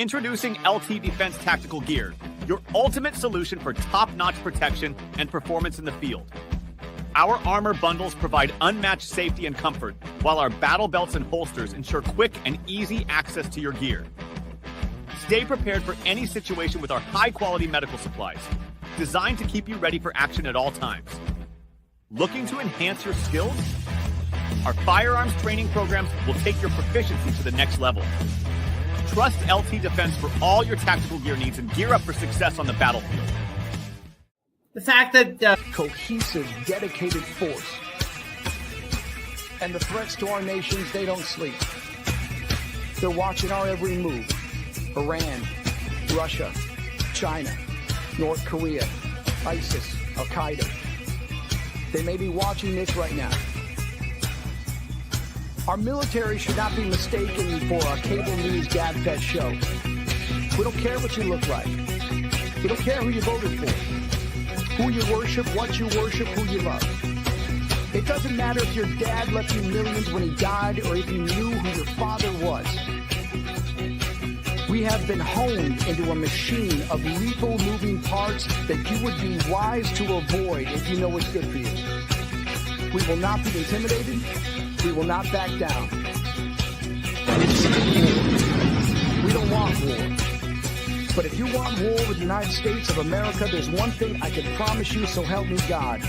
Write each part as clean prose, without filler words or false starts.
Introducing LT Defense Tactical Gear, your ultimate solution for top-notch protection and performance in the field. Our armor bundles provide unmatched safety and comfort, while our battle belts and holsters ensure quick and easy access to your gear. Stay prepared for any situation with our high-quality medical supplies, designed to keep you ready for action at all times. Looking to enhance your skills? Our firearms training programs will take your proficiency to the next level. Trust LT Defense for all your tactical gear needs and gear up for success on the battlefield. The fact that cohesive, dedicated force. And the threats to our nations, they don't sleep. They're watching our every move. Iran, Russia, China, North Korea, ISIS, Al-Qaeda. They may be watching this right now. Our military should not be mistaken for a cable news gab-fed show. We don't care what you look like. We don't care who you voted for, who you worship, what you worship, who you love. It doesn't matter if your dad left you millions when he died or if you knew who your father was. We have been honed into a machine of lethal moving parts that you would be wise to avoid if you know what's good for you. We will not be intimidated. We will not back down. We don't want war. But if you want war with the United States of America, there's one thing I can promise you, so help me God.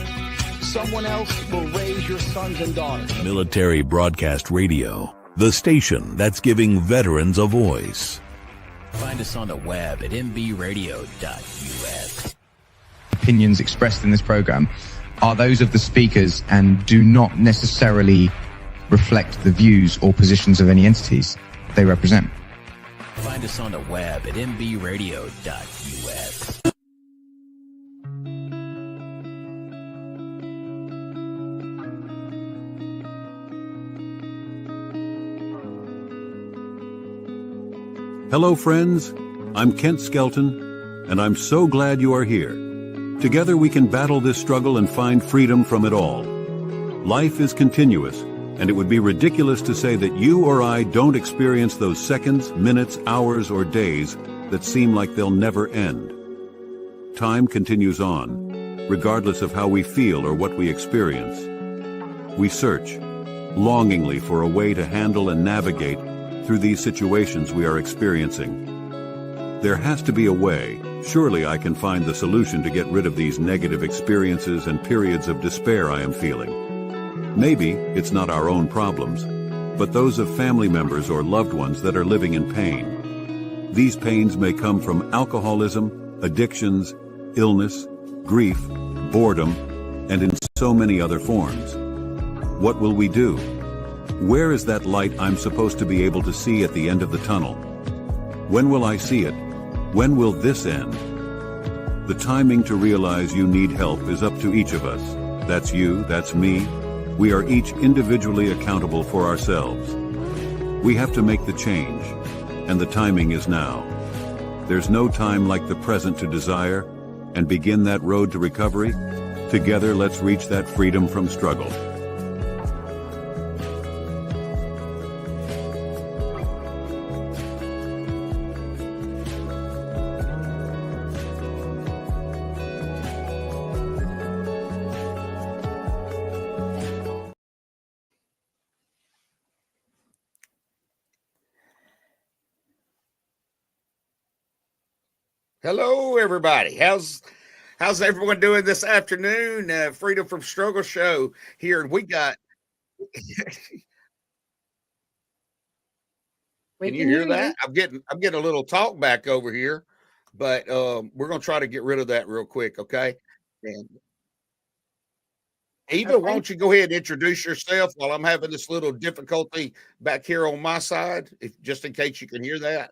Someone else will raise your sons and daughters. Military Broadcast Radio, the station that's giving veterans a voice. Find us on the web at mbradio.us. Opinions expressed in this program are those of the speakers and do not necessarily reflect the views or positions of any entities they represent. Find us on the web at mbradio.us. Hello, friends. I'm Kent Skelton, and I'm so glad you are here. Together we can battle this struggle and find freedom from it all. Life is continuous, and it would be ridiculous to say that you or I don't experience those seconds, minutes, hours, or days that seem like they'll never end. Time continues on, regardless of how we feel or what we experience. We search, longingly for a way to handle and navigate through these situations we are experiencing. There has to be a way. Surely I can find the solution to get rid of these negative experiences and periods of despair I am feeling. Maybe it's not our own problems, but those of family members or loved ones that are living in pain. These pains may come from alcoholism, addictions, illness, grief, boredom, and in so many other forms. What will we do? Where is that light I'm supposed to be able to see at the end of the tunnel? When will I see it? When will this end? The timing to realize you need help is up to each of us. That's you, that's me. We are each individually accountable for ourselves. We have to make the change, and the timing is now. There's no time like the present to desire and begin that road to recovery. Together, let's reach that freedom from struggle. Hello, everybody. How's everyone doing this afternoon? Freedom from Struggle show here. We got. Can you hear that? I'm getting a little talk back over here, but we're gonna try to get rid of that real quick, okay? And Eva, why don't you go ahead and introduce yourself while I'm having this little difficulty back here on my side, just in case you can hear that.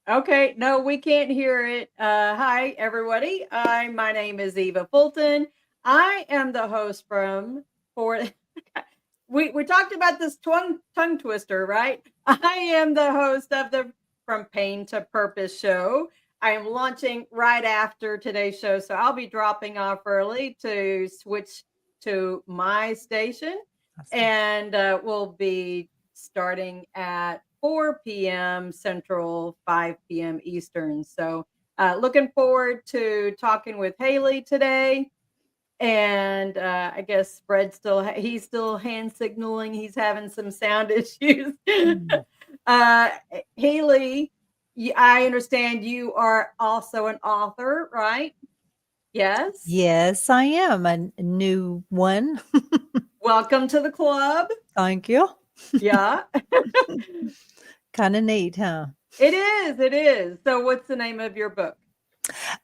Okay, no, we can't hear it. Hi, everybody. My name is Eva Fulton. I am the host we talked about this tongue twister, right? I am the host of the From Pain to Purpose show. I am launching right after today's show, so I'll be dropping off early to switch to my station, and we'll be starting at 4 p.m. Central, 5 p.m. Eastern. So looking forward to talking with Haley today. And I guess Fred's he's still hand signaling. He's having some sound issues. Haley, I understand you are also an author, right? Yes. Yes, I am a new one. Welcome to the club. Thank you. Yeah. Kind of neat, huh? It is. It is. So what's the name of your book?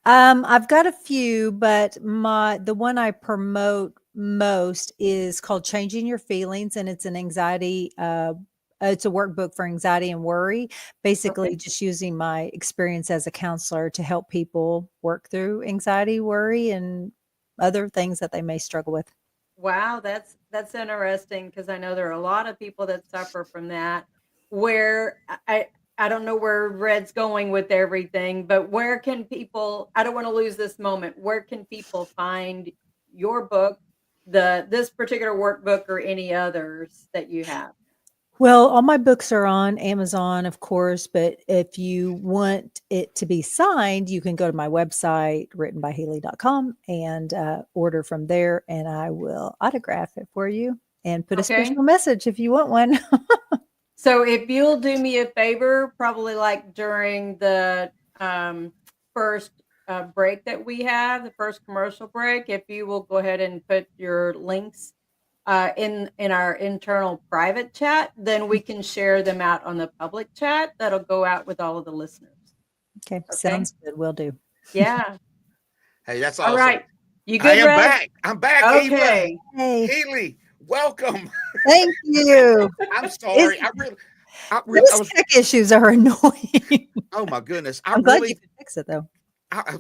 I've got a few, but the one I promote most is called Changing Your Feelings, and it's an anxiety it's a workbook for anxiety and worry, basically just using my experience as a counselor to help people work through anxiety, worry, and other things that they may struggle with. Wow, that's interesting, because I know there are a lot of people that suffer from that. Where I don't know where Red's going with everything, but where can people, I don't want to lose this moment, where can people find your book, this particular workbook, or any others that you have? Well, all my books are on Amazon, of course, but if you want it to be signed, you can go to my website, writtenbyhaley.com, and order from there, and I will autograph it for you and put a special message if you want one. So if you'll do me a favor, probably like during the first break that we have, the first commercial break, if you will go ahead and put your links in our internal private chat, then we can share them out on the public chat. That'll go out with all of the listeners. Okay. Sounds good. Will do. Yeah. Hey, that's awesome. All right. You good, I am Red? back. I'm back. Okay. Eva. Hey. Haley, welcome. Thank you. I'm sorry. Those tech issues are annoying. Oh my goodness. I'm glad you could fix it though. I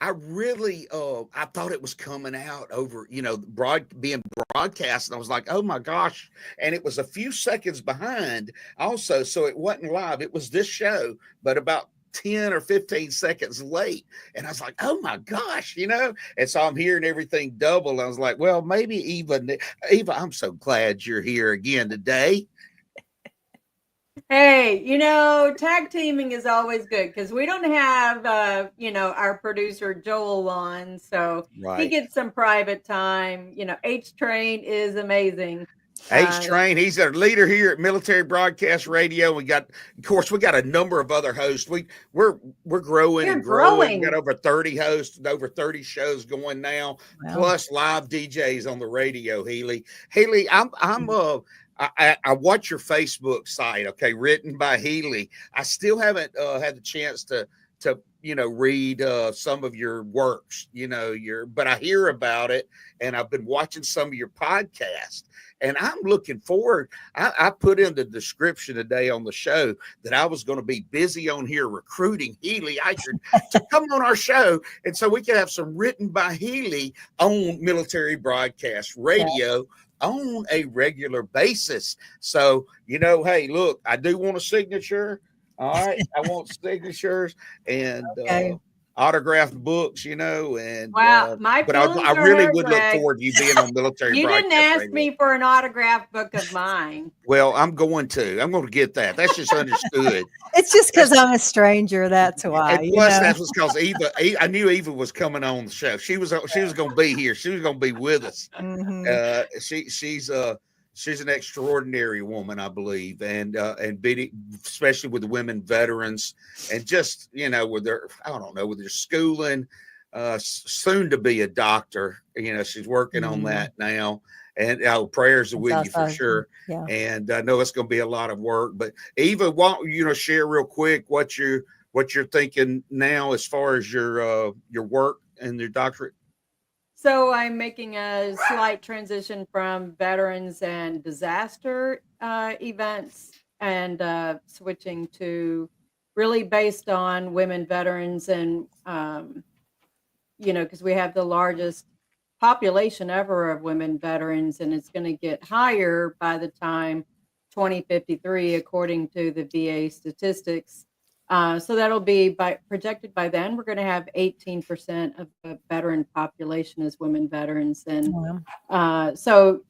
really I thought it was coming out over, being broadcast, and I was like, oh my gosh. And it was a few seconds behind also, so it wasn't live. It was this show, but about 10 or 15 seconds late. And I was like, oh my gosh, and so I'm hearing everything double. I was like, well, maybe Eva, I'm so glad you're here again today. Hey, tag teaming is always good, because we don't have, our producer Joel on, so he gets some private time. H Train is amazing. H Train, he's our leader here at Military Broadcast Radio. We got a number of other hosts. We're growing and growing. We got over 30 hosts, over 30 shows going now, plus live DJs on the radio. Haley, I watch your Facebook site, okay, Written by Haley. I still haven't had the chance to read some of your works, but I hear about it, and I've been watching some of your podcasts, and I'm looking forward. I put in the description today on the show that I was going to be busy on here recruiting Haley Eichert to come on our show, and so we can have some Written by Haley on Military Broadcast Radio on a regular basis. So, hey, look, I do want a signature. All right. I want signatures and autographed books, and wow, but I really would look forward to you being on Military You Broadcast didn't ask Radio. me for an autographed book of mine. Well, I'm going to get that. That's just understood. It's just because I'm a stranger. That's why. And plus, that's because Eva. I knew Eva was coming on the show. She was going to be here. She was going to be with us. Mm-hmm. She's an extraordinary woman, I believe, and especially with the women veterans, and just with their schooling, soon to be a doctor. She's working on that now, and prayers are with you for sure. Yeah. And I know it's going to be a lot of work. But Eva, why don't you share real quick what you're thinking now as far as your work and your doctorate? So I'm making a slight transition from veterans and disaster events, and switching to really based on women veterans, and because we have the largest population ever of women veterans, and it's going to get higher by the time 2053, according to the VA statistics. So that'll be projected by then. We're going to have 18% of the veteran population as women veterans. And so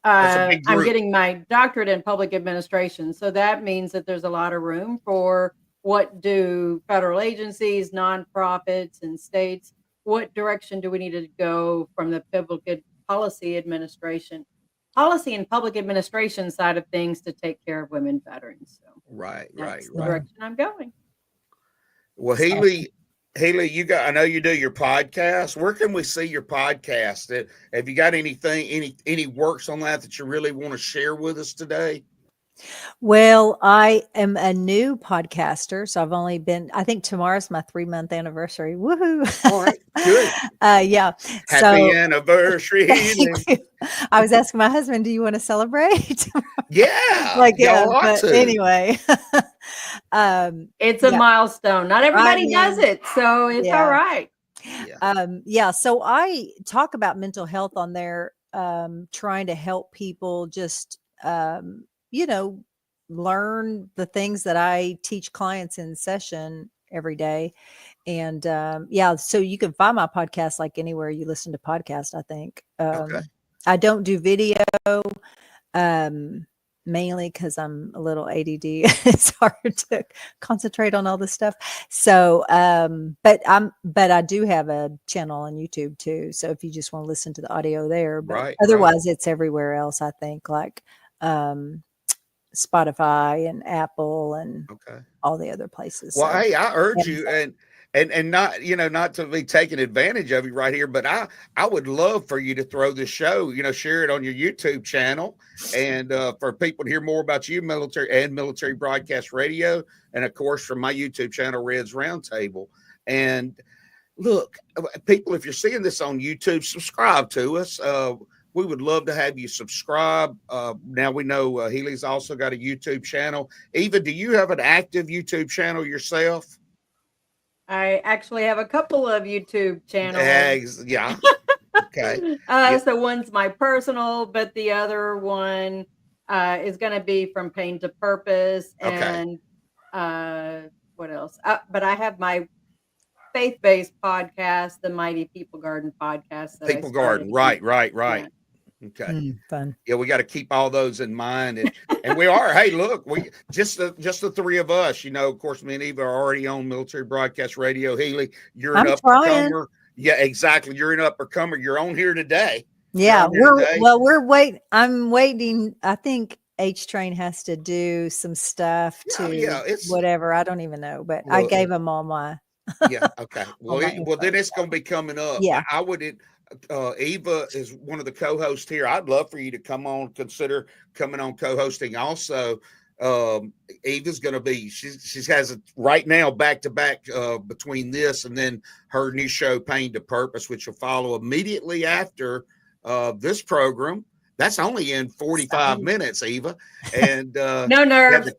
That's a big I'm group. getting my doctorate in public administration. So that means that there's a lot of room for what do federal agencies, nonprofits, and states, what direction do we need to go from the public policy and public administration side of things to take care of women veterans. So Right, that's the right. direction I'm going. Well, Haley, I know you do your podcast. Where can we see your podcast? Have you got anything, any works on that you really want to share with us today? Well, I am a new podcaster, so I've only been, I think tomorrow's my 3-month anniversary. Woohoo. All right, good. Yeah. Happy anniversary. Thank you. I was asking my husband, do you want to celebrate? Yeah. Like, y'all yeah, ought but to. anyway. It's a Yeah. milestone. Not everybody does it, so it's Yeah. all right. Yeah. So I talk about mental health on there, trying to help people just, learn the things that I teach clients in session every day. And so you can find my podcast like anywhere you listen to podcasts, I think. Okay. I don't do video, mainly because I'm a little ADD. It's hard to concentrate on all this stuff. So, but I do have a channel on YouTube too. So if you just want to listen to the audio there, but otherwise it's everywhere else, I think, like Spotify and Apple and all the other places. Well, So, hey, I urge you and not, not to be taking advantage of you right here, but I would love for you to throw this show, share it on your YouTube channel, and for people to hear more about you, military broadcast radio, and of course from my YouTube channel, Red's Roundtable. And look, people, if you're seeing this on YouTube, subscribe to us. We would love to have you subscribe. Now we know Healy's also got a YouTube channel. Eva, do you have an active YouTube channel yourself? I actually have a couple of YouTube channels. Yeah. Okay. So one's my personal, but the other one is going to be From Pain to Purpose. And what else? But I have my faith-based podcast, the Mighty People Garden podcast. People Garden. Right. Yeah. Okay. Fun. Yeah, we got to keep all those in mind, and we are. Hey, look, we just the three of us. Of course, me and Eva are already on military broadcast radio. Healy, you're an uppercomer. Yeah, exactly. You're an uppercomer. You're on here today. Yeah, we're waiting. I'm waiting. I think H Train has to do some stuff it's whatever. I don't even know, but I gave him all my. Yeah. Okay. Well, then it's going to be coming up. Yeah. I would. Eva is one of the co-hosts here. I'd love for you to consider coming on co-hosting. Also, Eva's going to be, she has it right now back to back between this and then her new show, Pain to Purpose, which will follow immediately after this program. That's only in 45 minutes, Eva. And no nerves.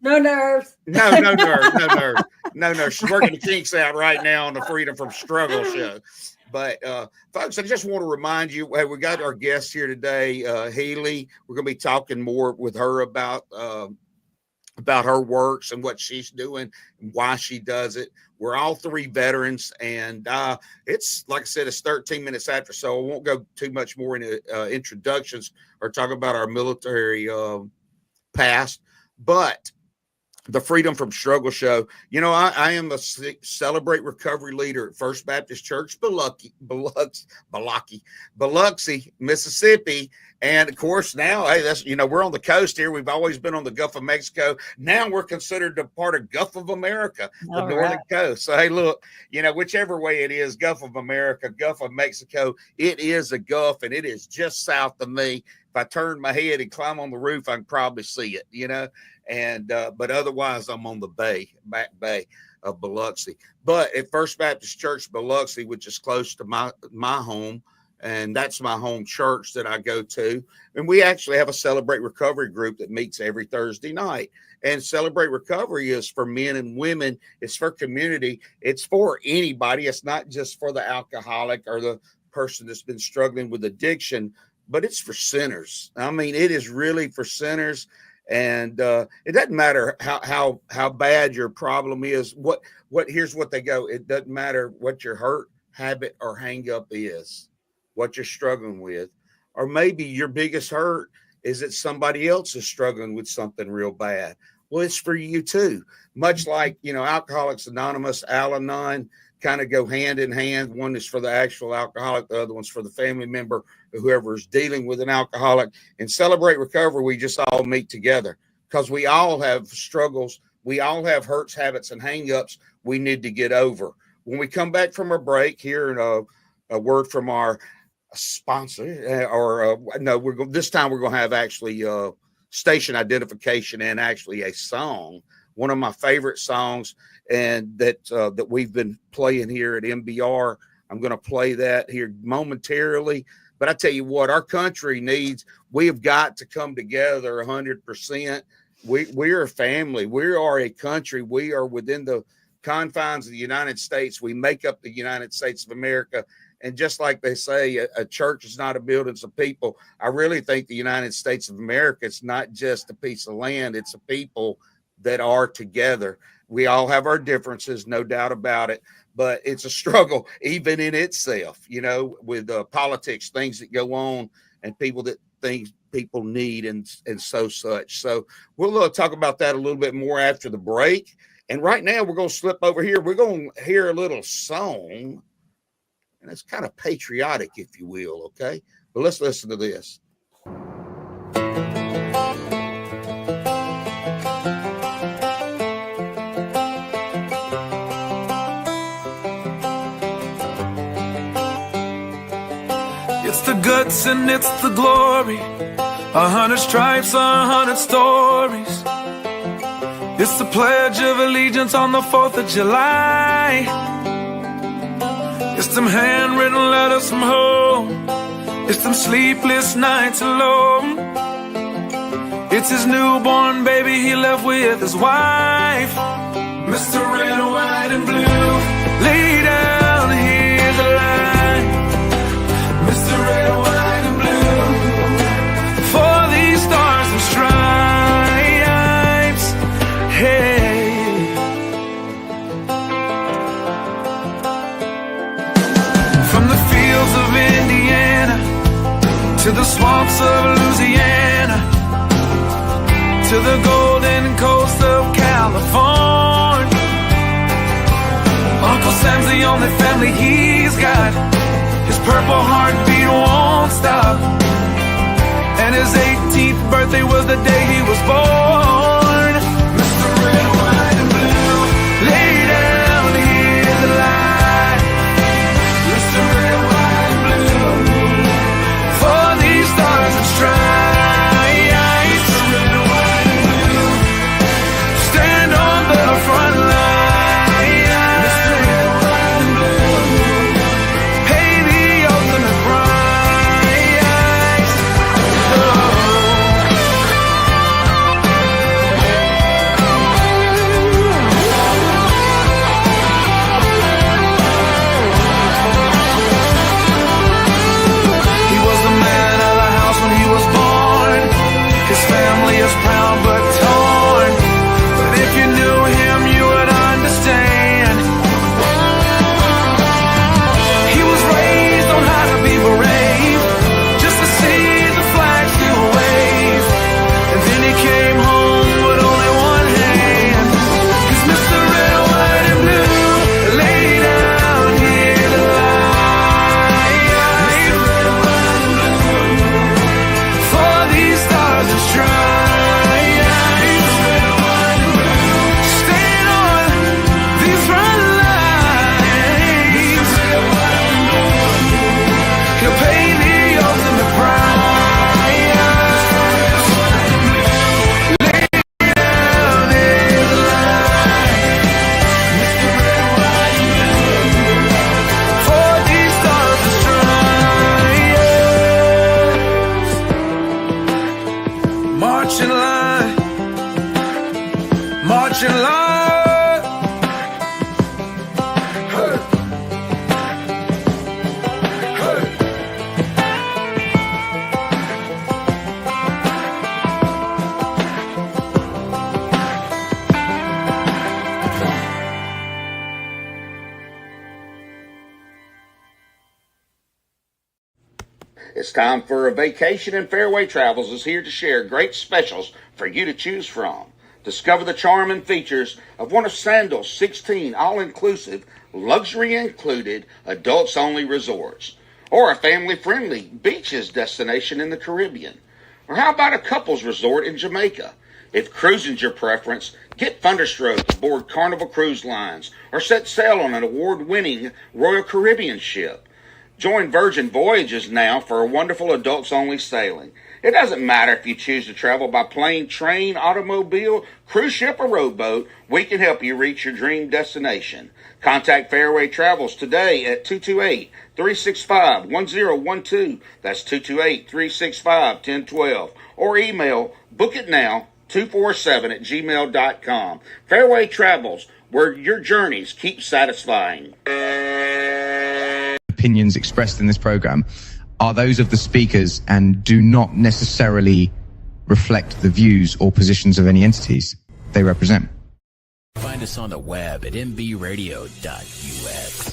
She's working the kinks out right now on the Freedom from Struggle show. But folks, I just want to remind you, we got our guest here today, Healy. We're going to be talking more with her about her works and what she's doing and why she does it. We're all three veterans, and it's, like I said, it's 13 minutes after, so I won't go too much more into introductions or talk about our military past. But the Freedom from Struggle show, I am a Celebrate Recovery leader at First Baptist Church, Biloxi, Mississippi. And of course, now, hey, that's, we're on the coast here. We've always been on the Gulf of Mexico. Now we're considered a part of Gulf of America, the northern coast. So, hey, look, whichever way it is, Gulf of America, Gulf of Mexico, it is a Gulf, and it is just south of me. If I turn my head and climb on the roof, I can probably see it, and but otherwise I'm on the back bay of Biloxi. But at First Baptist Church Biloxi, which is close to my home, and that's my home church that I go to, and we actually have a Celebrate Recovery group that meets every Thursday night. And Celebrate Recovery is for men and women. It's for community. It's for anybody. It's not just for the alcoholic or the person that's been struggling with addiction, but it's for sinners. I mean, it is really for sinners. And it doesn't matter how bad your problem is. Here's what they go. It doesn't matter what your hurt, habit, or hang up is, what you're struggling with, or maybe your biggest hurt is that somebody else is struggling with something real bad. Well, it's for you too. Much like, Alcoholics Anonymous, Al-Anon kind of go hand in hand. One is for the actual alcoholic, the other one's for the family member, whoever is dealing with an alcoholic. In Celebrate Recovery, we just all meet together because we all have struggles. We all have hurts, habits, and hang-ups we need to get over. When we come back from our break, here a word from our sponsor, this time we're going to have actually station identification and actually a song, one of my favorite songs, and that we've been playing here at MBR. I'm going to play that here momentarily. But I tell you what, our country needs, we have got to come together 100%. We are a family. We are a country. We are within the confines of the United States. We make up the United States of America. And just like they say, a church is not a building, it's a people. I really think the United States of America, it's not just a piece of land. It's a people that are together. We all have our differences, no doubt about it. But it's a struggle even in itself, with politics, things that go on and people that things people need and so such. So we'll talk about that a little bit more after the break. And right now we're going to slip over here. We're going to hear a little song. And it's kind of patriotic, if you will, okay? But let's listen to this. It's the guts and it's the glory, 100 stripes, 100 stories. It's the Pledge of Allegiance on the 4th of July. It's them handwritten letters from home. It's them sleepless nights alone. It's his newborn baby he left with his wife. Mr. Red, White, and Blue, lay down, here's the line. Mr. Red, White, and Blue, for these stars and stripes. Hey. Of Indiana to the swamps of Louisiana to the golden coast of California. Uncle Sam's the only family he's got. His purple heartbeat won't stop. And his 18th birthday was the day he was born. Mr. Red, White, and Blue, lay down, here's the light. Mr. Red, White, stars and stripes, red, white, and blue, stand on the front line. Mr. Red, White, and Blue, pay the ultimate price. Oh. It's time for a vacation, and Fairway Travels is here to share great specials for you to choose from. Discover the charm and features of one of Sandals' 16 all-inclusive, luxury included, adults-only resorts, or a family-friendly beaches destination in the Caribbean. Or how about a couples resort in Jamaica? If cruising's your preference, get thunderstruck aboard Carnival Cruise Lines or set sail on an award-winning Royal Caribbean ship. Join Virgin Voyages now for a wonderful adults-only sailing. It doesn't matter if you choose to travel by plane, train, automobile, cruise ship, or rowboat, we can help you reach your dream destination. Contact Fairway Travels today at 228-365-1012. That's 228-365-1012. Or email bookitnow247@gmail.com. Fairway Travels, where your journeys keep satisfying. Opinions expressed in this program are those of the speakers and do not necessarily reflect the views or positions of any entities they represent. Find us on the web at mbradio.us.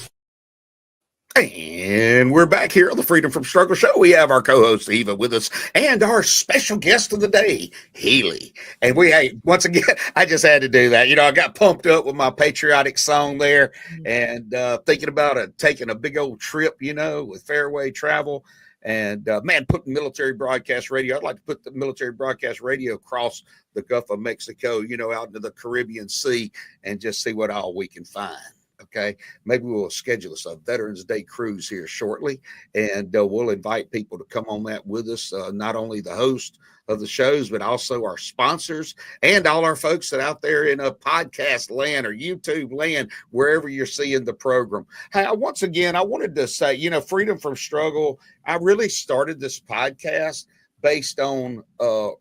And we're back here on the Freedom from Struggle Show. We have our co-host Eva with us and our special guest of the day, Healy. And once again, I just had to do that. I got pumped up with my patriotic song there and thinking about taking a big old trip, with Fairway Travel. And putting military broadcast radio, I'd like to put the military broadcast radio across the Gulf of Mexico, out into the Caribbean Sea and just see what all we can find. Okay, maybe we'll schedule us a Veterans Day cruise here shortly, and we'll invite people to come on that with us, not only the host of the shows, but also our sponsors and all our folks that out there in a podcast land or YouTube land, wherever you're seeing the program. Hey, once again, I wanted to say, Freedom from Struggle, I really started this podcast based on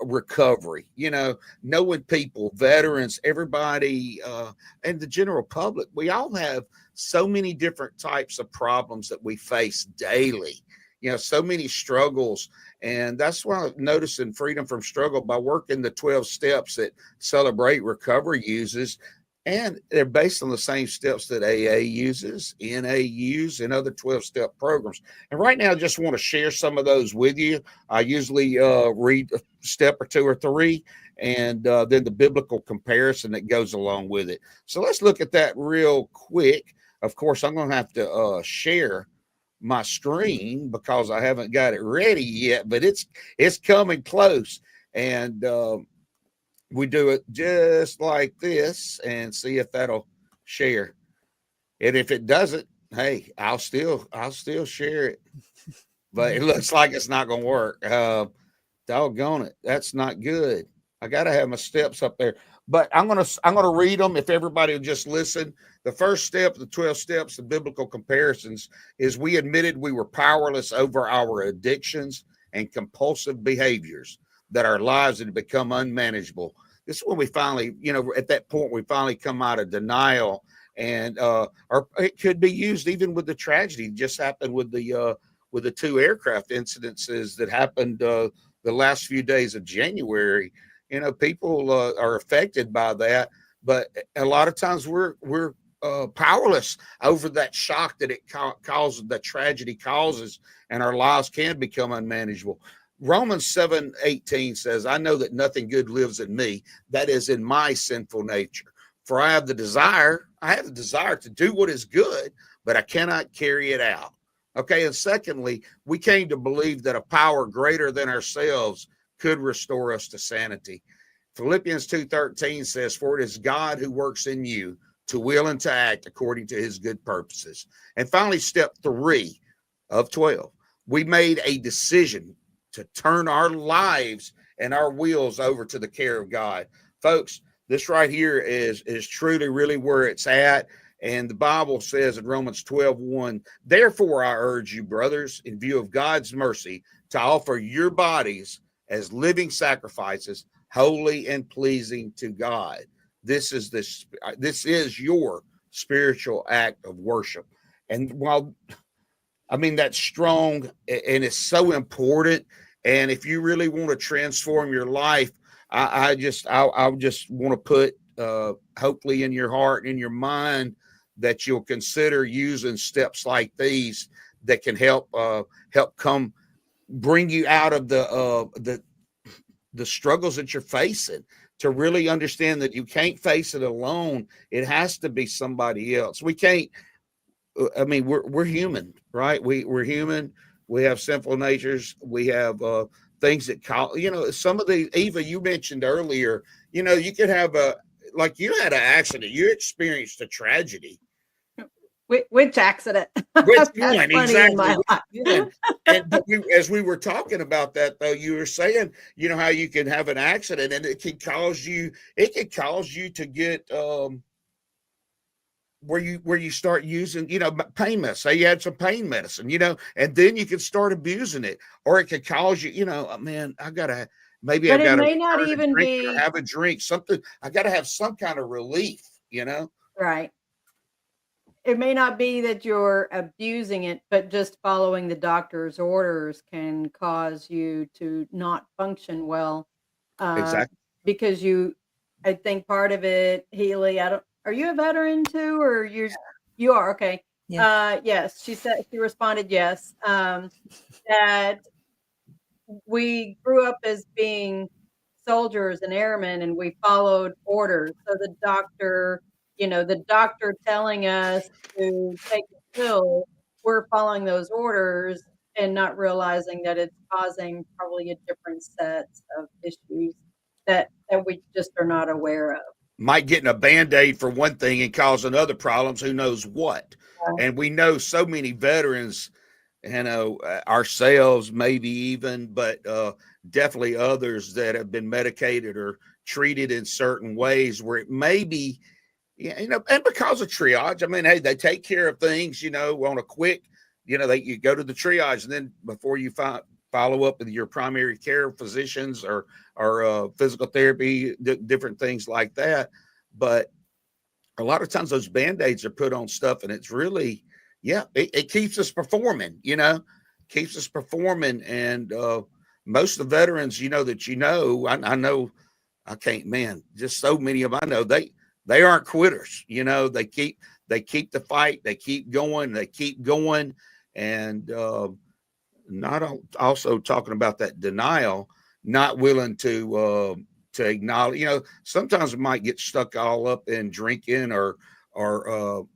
recovery, knowing people, veterans, everybody, and the general public. We all have so many different types of problems that we face daily, so many struggles. And that's why I'm noticing Freedom from Struggle by working the 12 steps that Celebrate Recovery uses. And they're based on the same steps that AA uses, NA use, and other 12-step programs. And right now, I just want to share some of those with you. I usually read a step or two or three, and then the biblical comparison that goes along with it. So let's look at that real quick. Of course, I'm going to have to share my screen because I haven't got it ready yet, but it's coming close. And we do it just like this and see if that'll share. And if it doesn't, hey, I'll still share it. But it looks like it's not going to work. Doggone it. That's not good. I got to have my steps up there. But I'm going to read them if everybody will just listen. The first step, the 12 steps, the biblical comparisons, is we admitted we were powerless over our addictions and compulsive behaviors, that our lives had become unmanageable. This is when we finally, at that point, we finally come out of denial, and or it could be used even with the tragedy just happened with the 2 aircraft incidences that happened the last few days of January. People are affected by that, but a lot of times we're powerless over that shock that it causes, that tragedy causes, and our lives can become unmanageable. Romans 7:18 says, I know that nothing good lives in me, that is in my sinful nature. For I have the desire to do what is good, but I cannot carry it out. Okay, and secondly, we came to believe that a power greater than ourselves could restore us to sanity. Philippians 2:13 says, for it is God who works in you to will and to act according to his good purposes. And finally, step 3 of 12, we made a decision to turn our lives and our wills over to the care of God. Folks, this right here is truly really where it's at. And the Bible says in Romans 12:1, therefore I urge you, brothers, in view of God's mercy, to offer your bodies as living sacrifices, holy and pleasing to God. This is your spiritual act of worship. And while, that's strong and it's so important. And if you really want to transform your life, I just want to put hopefully in your heart and in your mind that you'll consider using steps like these that can help come bring you out of the struggles that you're facing, to really understand that you can't face it alone. It has to be somebody else. We can't, I mean, we're human, right? We're human. We have sinful natures. We have things that call, some of the, Eva, you mentioned earlier, you could have like you had an accident, you experienced a tragedy. Which accident? Which one? Exactly. But as we were talking about that, though, you were saying, how you can have an accident and it could cause you to get where you start using, pain medicine. Say you had some pain medicine, and then you can start abusing it, or it could cause you, man, maybe But I got to may not even be have a drink, something. I got to have some kind of relief, Right. It may not be that you're abusing it, but just following the doctor's orders can cause you to not function well. Exactly. Because I think part of it, Healy, are you a veteran too, or you are? Okay. Yeah. Yes. She responded yes. That we grew up as being soldiers and airmen, and we followed orders. So the doctor telling us to take a pill, we're following those orders and not realizing that it's causing probably a different set of issues that we just are not aware of. Might getting a Band-Aid for one thing and causing other problems, who knows what. And we know so many veterans, ourselves maybe even, but definitely others that have been medicated or treated in certain ways where it may be, and because of triage, I mean, hey, they take care of things, on a quick, you go to the triage, and then before you follow up with your primary care physicians or physical therapy, different things like that. But a lot of times those Band-Aids are put on stuff, and it's really, it keeps us performing, keeps us performing. And most of the veterans, I know, I can't, man, just so many of them, I know they aren't quitters. They keep the fight. They keep going. And not also talking about that denial, not willing to acknowledge, sometimes we might get stuck all up in drinking or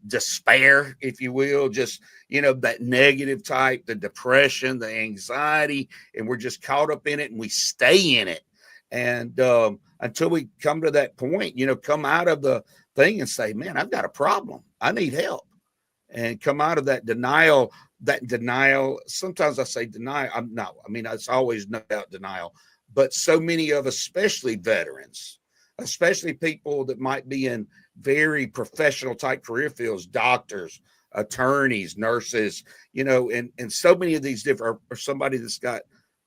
despair, if you will, just, that negative type, the depression, the anxiety, and we're just caught up in it and we stay in it. And until we come to that point, come out of the thing and say, man, I've got a problem. I need help. And come out of that denial. Sometimes I say denial. It's always no doubt denial. But so many of us, especially veterans, especially people that might be in very professional type career fields, doctors, attorneys, nurses, and so many of these different, or somebody that's got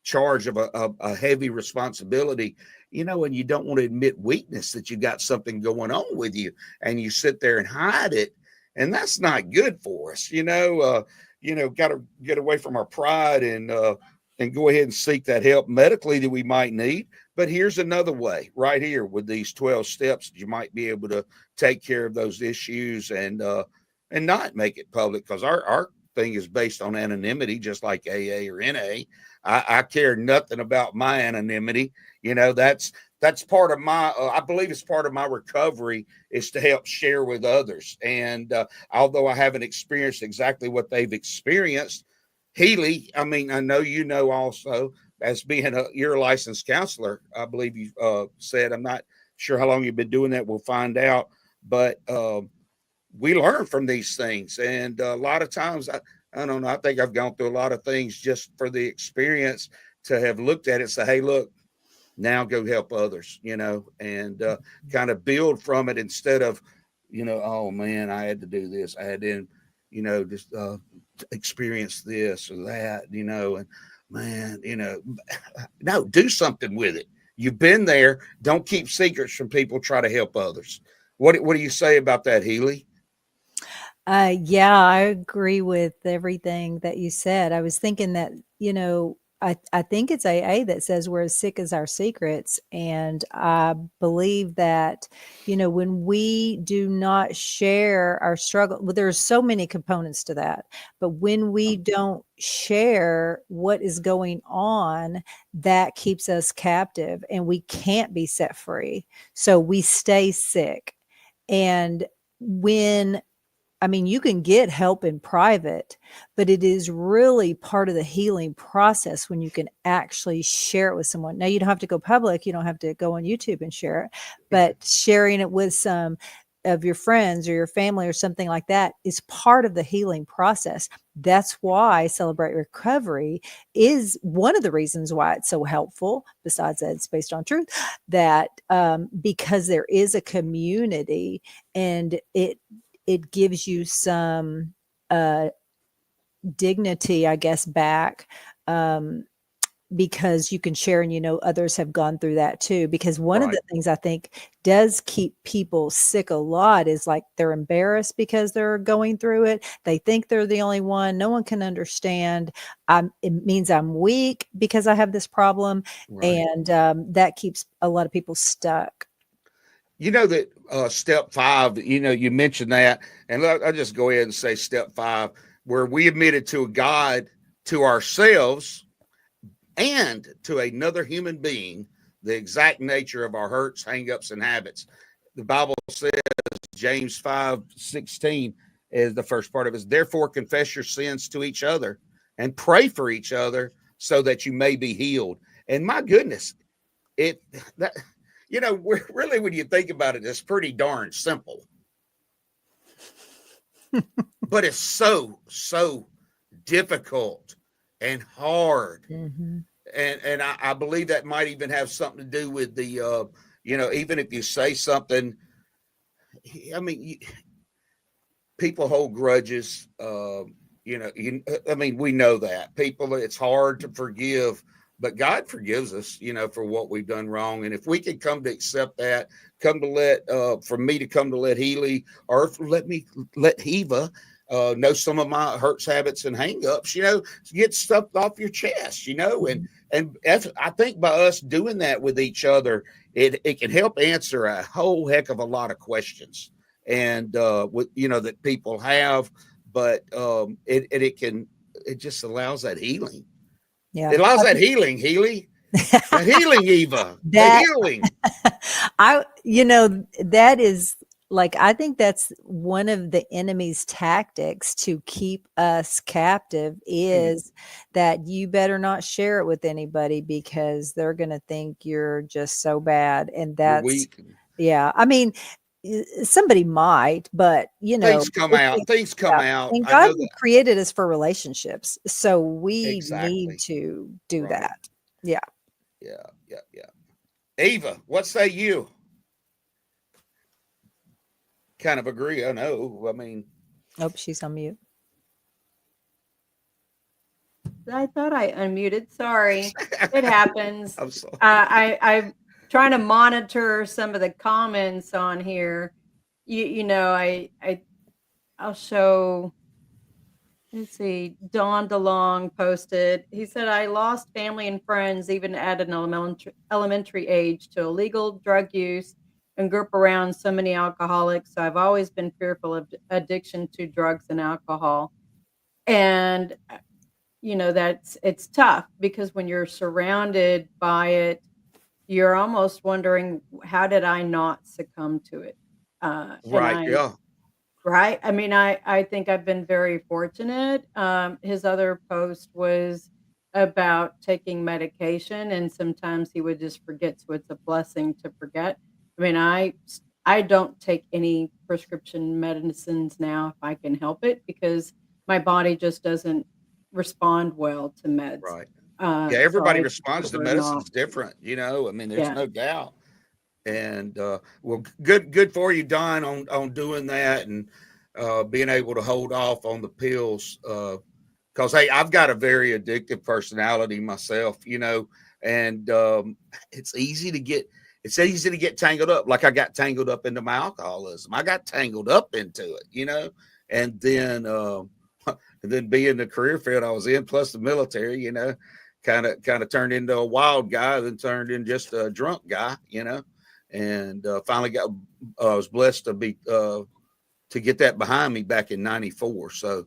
charge of a heavy responsibility, and you don't want to admit weakness, that you got something going on with you, and you sit there and hide it. And that's not good for us. Got to get away from our pride and go ahead and seek that help medically that we might need. But here's another way right here with these 12 steps, you might be able to take care of those issues and not make it public, because our thing is based on anonymity, just like AA or NA. I care nothing about my anonymity. That's part of my, I believe it's part of my recovery, is to help share with others. And although I haven't experienced exactly what they've experienced, Healy, I know also, as being you're a licensed counselor, I believe you said, I'm not sure how long you've been doing that. We'll find out. But we learn from these things. And a lot of times, I don't know, I think I've gone through a lot of things just for the experience to have looked at it and say, hey, look, now go help others, and kind of build from it, instead of, oh man, I had to do this. I had to, just experience this or that, and man, no, do something with it. You've been there. Don't keep secrets from people. Try to help others. What do you say about that, Healy? Yeah, I agree with everything that you said. I was thinking that, I think it's AA that says we're as sick as our secrets. And I believe that, when we do not share our struggle, well, there's so many components to that. But when we don't share what is going on, that keeps us captive and we can't be set free. So we stay sick. And you can get help in private, but it is really part of the healing process when you can actually share it with someone. Now, you don't have to go public. You don't have to go on YouTube and share it, but sharing it with some of your friends or your family or something like that is part of the healing process. That's why Celebrate Recovery is one of the reasons why it's so helpful, besides that it's based on truth, that because there is a community and it gives you some dignity, I guess, back, because you can share and others have gone through that too. Because one of the things I think does keep people sick a lot is like they're embarrassed because they're going through it. They think they're the only one. No one can understand. It means I'm weak because I have this problem. And that keeps a lot of people stuck. That step 5, you mentioned that, and I'll just go ahead and say step 5, where we admitted to God, to ourselves, and to another human being, the exact nature of our hurts, hangups, and habits. The Bible says, James 5:16 is the first part of it. Therefore, confess your sins to each other and pray for each other so that you may be healed. And my goodness, really, when you think about it, it's pretty darn simple. But it's so difficult and hard. Mm-hmm. And I believe that might even have something to do with the, even if you say something, people hold grudges. We know that people, it's hard to forgive. But God forgives us, for what we've done wrong. And if we can come to accept that, for me to come to let Healy, or let Eva know some of my hurts, habits, and hangups, get stuff off your chest, and I think by us doing that with each other, it can help answer a whole heck of a lot of questions and that people have, but it just allows that healing. Yeah. It allows that healing, Healy. That healing, Eva. The healing. That is I think that's one of the enemy's tactics to keep us captive is that you better not share it with anybody because they're going to think you're just so bad. And that's weak. Yeah. Somebody might, but things come out. And God created us for relationships, so we need to do that. Yeah. Eva, what say you? Kind of agree. I know. Oh, she's on mute. I thought I unmuted. Sorry, it happens. I'm sorry. I'm trying to monitor some of the comments on here. I'll show. Let's see. Don DeLong posted. He said, "I lost family and friends, even at an elementary age, to illegal drug use and grew up around so many alcoholics. So I've always been fearful of addiction to drugs and alcohol." And it's tough because when you're surrounded by it, you're almost wondering, how did I not succumb to it? Yeah. Right. I think I've been very fortunate. His other post was about taking medication, and sometimes he would just forget. So it's a blessing to forget. I don't take any prescription medicines now if I can help it because my body just doesn't respond well to meds. Right. Everybody responds to medicines different, there's no doubt. And good for you, Don, on doing that and being able to hold off on the pills. Because hey, I've got a very addictive personality myself, and it's easy to get tangled up. Like I got tangled up into my alcoholism. I got tangled up into it, and then being the career field I was in, plus the military, kind of turned into a wild guy, then turned in just a drunk guy, and finally was blessed to be to get that behind me back in '94. So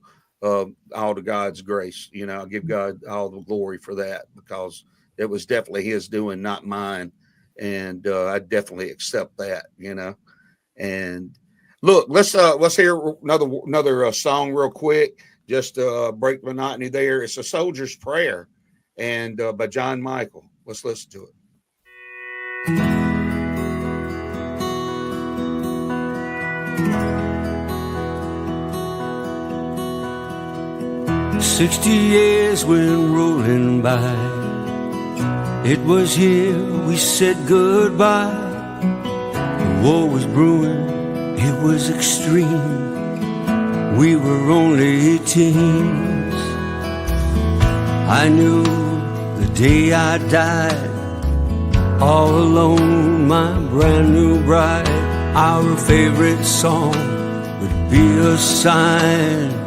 all to God's grace, I give God all the glory for that, because it was definitely His doing, not mine. And I definitely accept that, and look, let's hear another song real quick, just break the monotony there. It's A Soldier's Prayer, and by John Michael. Let's listen to it. 60 years went rolling by. It was here we said goodbye. The war was brewing, it was extreme. We were only teens. I knew the day I died, all alone, my brand new bride. Our favorite song would be a sign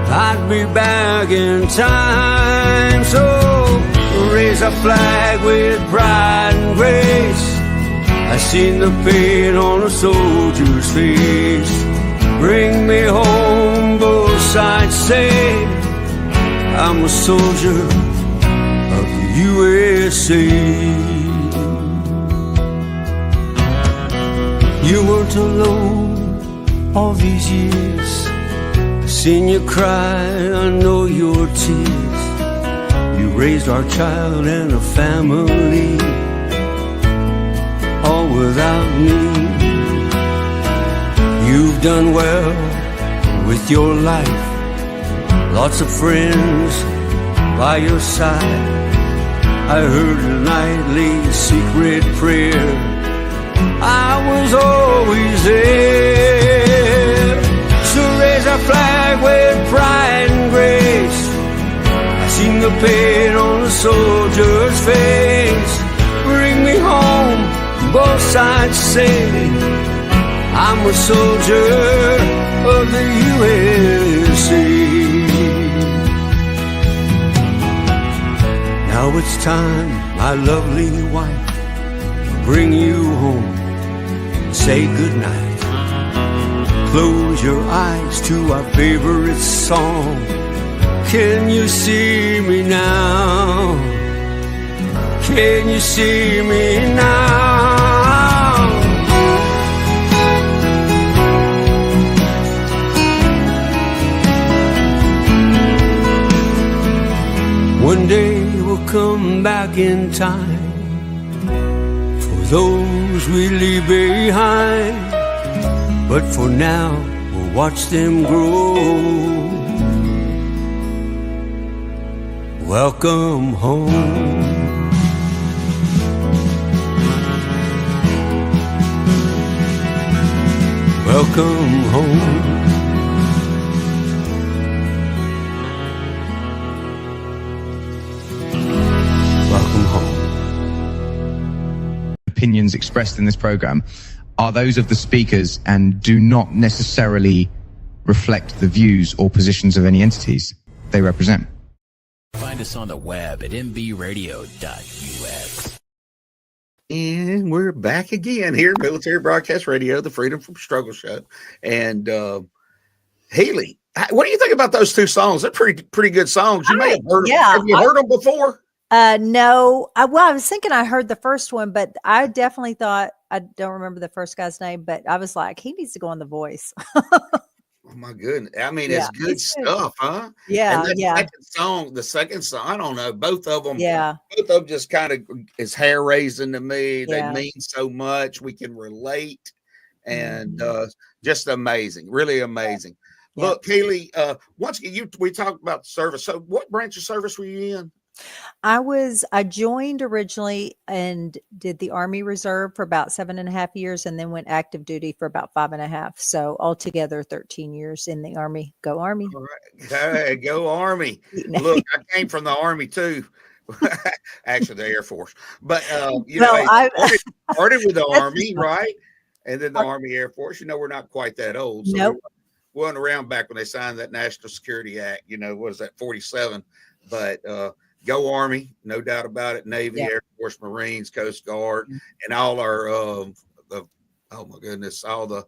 I'd be back in time. So raise a flag with pride and grace. I seen the pain on a soldier's face. Bring me home, both sides say I'm a soldier of the USA. You weren't alone all these years. I seen you cry, I know your tears. You raised our child and a family, all without me. You've done well with your life, lots of friends by your side. I heard a nightly secret prayer, I was always there. So raise a flag with pride and grace. I seen the pain on a soldier's face. Bring me home, both sides say I'm a soldier of the USA. Now it's time, my lovely wife, to bring you home. Say goodnight. Close your eyes to our favorite song. Can you see me now? Can you see me now? One day we'll come back in time for those we leave behind. But for now, we'll watch them grow. Welcome home. Welcome home. Welcome home. Opinions expressed in this program are those of the speakers and do not necessarily reflect the views or positions of any entities they represent. Find us on the web at mbradio.us. And we're back again here, Military Broadcast Radio, the Freedom from Struggle Show. And Haley, what do you think about those two songs? They're pretty good songs. You may have heard them. Have you heard them before? No. I was thinking I heard the first one, but I definitely thought, I don't remember the first guy's name, but I was like, he needs to go on The Voice. Oh my goodness. I mean, it's good stuff, huh? Yeah. And that the second song, I don't know, both of them just kind of is hair raising to me. They mean so much. We can relate, and just amazing, really amazing. Yeah. Look, Haley, we talked about the service. So what branch of service were you in? I joined originally and did the Army Reserve for about 7.5 years, and then went active duty for about 5.5. So altogether 13 years in the Army. Go Army. All right. Hey, go Army. Look, I came from the Army too. Actually the Air Force. But I started with the Army, right? And then the Army Air Force. We're not quite that old. So we weren't around back when they signed that National Security Act, what is that, 47? But go Army, no doubt about it. Navy, Yeah. Air Force, Marines, Coast Guard, and all our oh my goodness, all the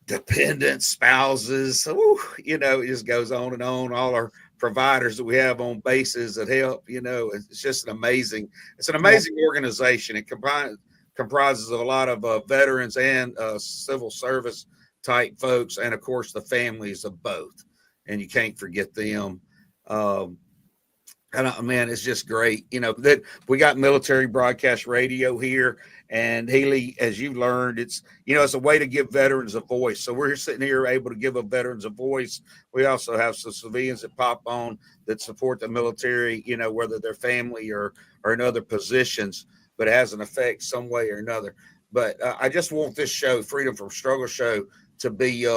dependents, spouses. Ooh, you know, it just goes on and on. All our providers that we have on bases that help. You know, it's just an amazing organization. It comprises of a lot of veterans and civil service type folks, and of course the families of both. And you can't forget them. Man, it's just great. You know, that we got military broadcast radio here, and Healy, as you learned, it's a way to give veterans a voice. So we're sitting here able to give a veterans a voice. We also have some civilians that pop on that support the military, you know, whether they're family or in other positions, but it has an effect some way or another. But I just want this show, Freedom from Struggle Show, to be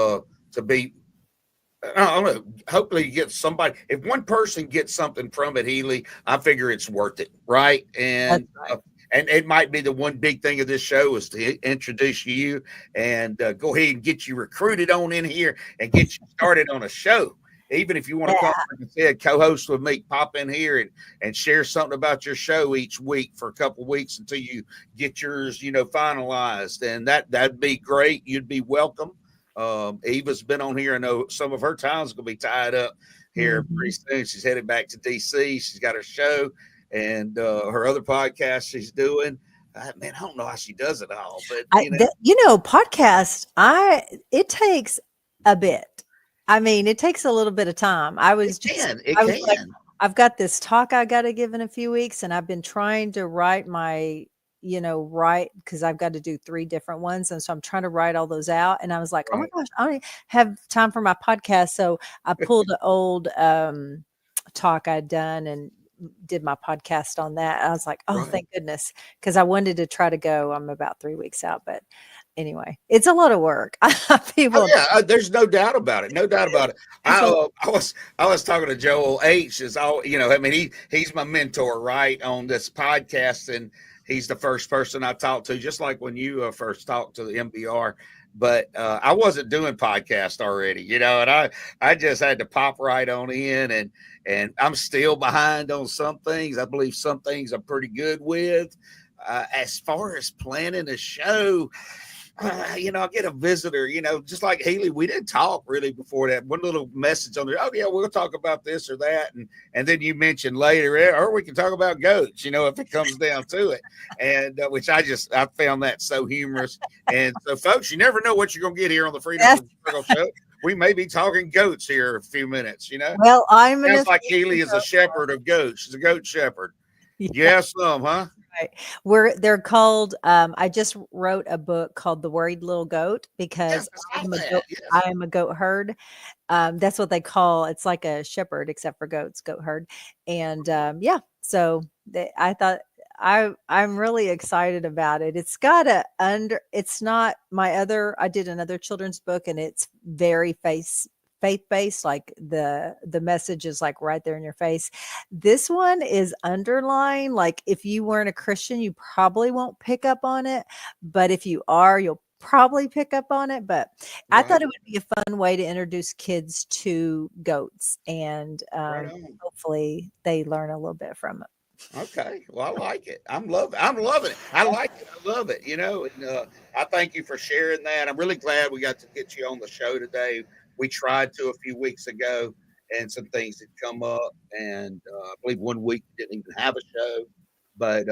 I don't know. Hopefully, you get somebody. If one person gets something from it, Healy, I figure it's worth it, right? And and it might be the one big thing of this show is to introduce you and go ahead and get you recruited on in here and get you started on a show. Even if you want to come, like I said, co-host with me, pop in here and share something about your show each week for a couple of weeks until you get yours, you know, finalized, and that'd be great. You'd be welcome. Eva's been on here. I know some of her time's going to be tied up here pretty soon. She's headed back to DC. She's got her show and her other podcast she's doing. Man, I don't know how she does it all, but podcast, it takes a bit. I mean, it takes a little bit of time. I've got this talk I got to give in a few weeks, and I've been trying to write because I've got to do 3 different ones. And so I'm trying to write all those out. And I was like, oh my gosh, I don't have time for my podcast. So I pulled an old talk I'd done and did my podcast on that. I was like, oh, thank goodness. Because I wanted to try to go. I'm about 3 weeks out, but anyway, it's a lot of work. There's no doubt about it. No doubt about it. I was talking to Joel H. He's my mentor, right, on this podcast, and he's the first person I talked to, just like when you first talked to the MBR. But I wasn't doing podcast already, you know, and I just had to pop right on in, and I'm still behind on some things. I believe some things I'm pretty good with. As far as planning a show, I'll get a visitor, just like Healy, we didn't talk really before that. One little message on there. Oh yeah, we'll talk about this or that. And then you mentioned later, or we can talk about goats, if it comes down to it. And which I found that so humorous. And so folks, you never know what you're going to get here on the Freedom from Struggle Show. We may be talking goats here in a few minutes, Well, sounds like Healy is a shepherd of goats. She's a goat shepherd. Yeah, some, huh? Right. They're called, I just wrote a book called The Worried Little Goat because I am a goat herd. That's what they call, it's like a shepherd, except for goats, goat herd. And so I thought I'm really excited about it. It's got it's not I did another children's book, and it's very faith-based, like the message is like right there in your face. This one is underlined, like if you weren't a Christian, you probably won't pick up on it, but if you are, you'll probably pick up on it. But I thought it would be a fun way to introduce kids to goats, and hopefully they learn a little bit from it. Okay. Well, I like it. I'm loving it. I like it. I love it. And I thank you for sharing that. I'm really glad we got to get you on the show today. We tried to a few weeks ago, and some things had come up, and I believe 1 week we didn't even have a show. But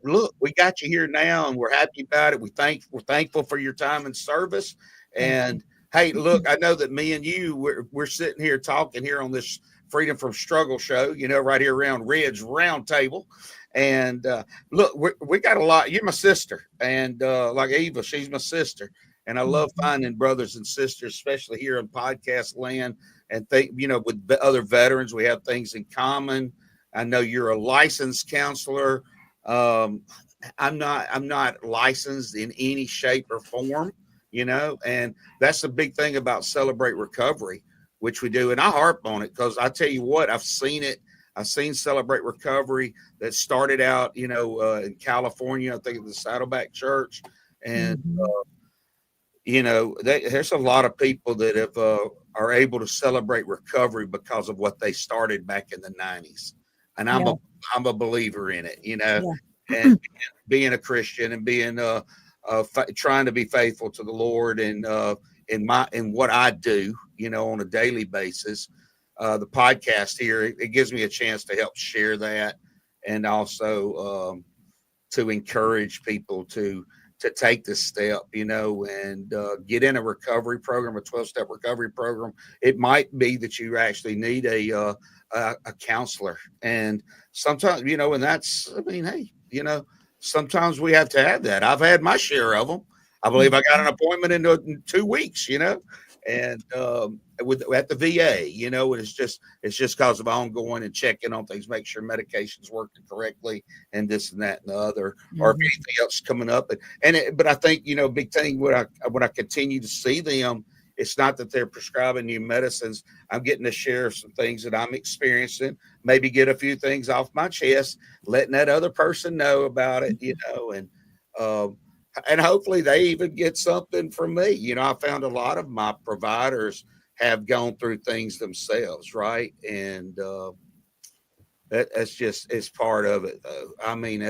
look, we got you here now, and we're happy about it. We're thankful for your time and service. And hey, look, I know that me and you, we're sitting here talking here on this Freedom from Struggle show, right here around Red's Round Table. And look, we got a lot. You're my sister, and like Eva, she's my sister. And I love finding brothers and sisters, especially here in podcast land. And with other veterans, we have things in common. I know you're a licensed counselor. I'm not licensed in any shape or form, and that's the big thing about Celebrate Recovery, which we do. And I harp on it because I tell you what, I've seen it. I've seen Celebrate Recovery that started out, in California, I think at the Saddleback Church. And, there's a lot of people that are able to celebrate recovery because of what they started back in the 90s. and Yeah. I'm a believer in it, you know, Yeah. and being a Christian and being trying to be faithful to the Lord and in what I do, you know, on a daily basis. The podcast here, it gives me a chance to help share that, and also to encourage people to take this step, you know, and get in a recovery program, a 12-step recovery program. It might be that you actually need a counselor, and sometimes, you know, and that's, I mean, hey, you know, sometimes we have to have that. I've had my share of them. I believe I got an appointment in 2 weeks, you know, and at the VA, you know, and it's just because of ongoing and checking on things, make sure medication's working correctly, and this and that and the other, or if anything else is coming up. But I think, you know, big thing when I continue to see them, it's not that they're prescribing new medicines. I'm getting to share some things that I'm experiencing, maybe get a few things off my chest, letting that other person know about it, you know, and hopefully they even get something from me. You know, I found a lot of my providers have gone through things themselves, right? And that's just, it's part of it, though. I mean,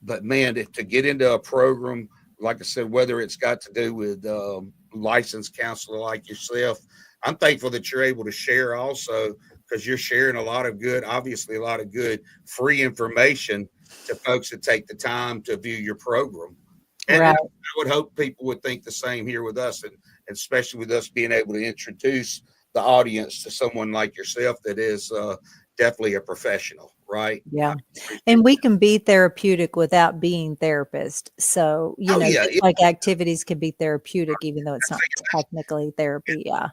but man, to get into a program, like I said, whether it's got to do with licensed counselor like yourself, I'm thankful that you're able to share also, because you're sharing obviously a lot of good free information to folks that take the time to view your program. And Right. I would hope people would think the same here with us, and especially with us being able to introduce the audience to someone like yourself that is definitely a professional, right? Yeah. And we can be therapeutic without being therapist. So, you know, Yeah, just like activities can be therapeutic, even though it's not technically therapy. Yeah.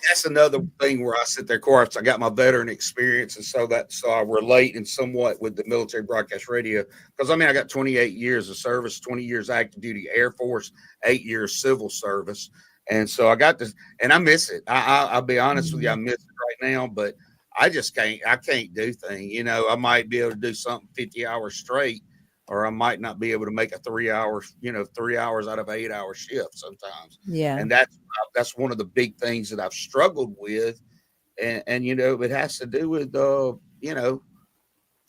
that's another thing where I sit there. Of course, I got my veteran experience, and so I relate in somewhat with the military broadcast radio, because I mean I got 28 years of service, 20 years active duty Air Force, 8 years civil service, and so I got this, and I miss it. I'll be honest with you, I miss it right now, but I just can't. I can't do things. You know, I might be able to do something 50 hours straight, or I might not be able to make a 3 hours, 3 hours out of 8 hour shift sometimes. Yeah. And that's one of the big things that I've struggled with. And you know, it has to do with,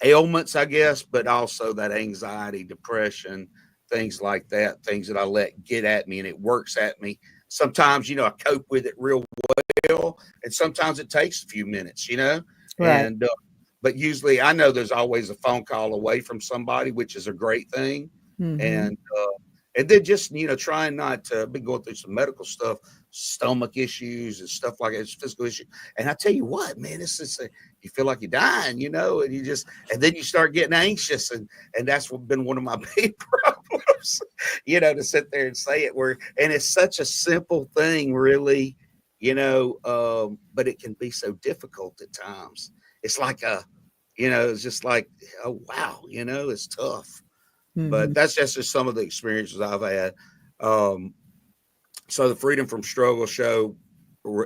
ailments, I guess, but also that anxiety, depression, things like that, things that I let get at me and it works at me. Sometimes, I cope with it real well, and sometimes it takes a few minutes, Right. and, but usually I know there's always a phone call away from somebody, which is a great thing. Mm-hmm. And then just, trying not to be going through some medical stuff, stomach issues and stuff like that, physical issues. And I tell you what, man, you feel like you're dying, and then you start getting anxious. And that's been one of my big problems, to sit there and say it and it's such a simple thing, really, but it can be so difficult at times. It's like it's just like, oh, wow, it's tough. But that's just some of the experiences I've had. So the Freedom from Struggle show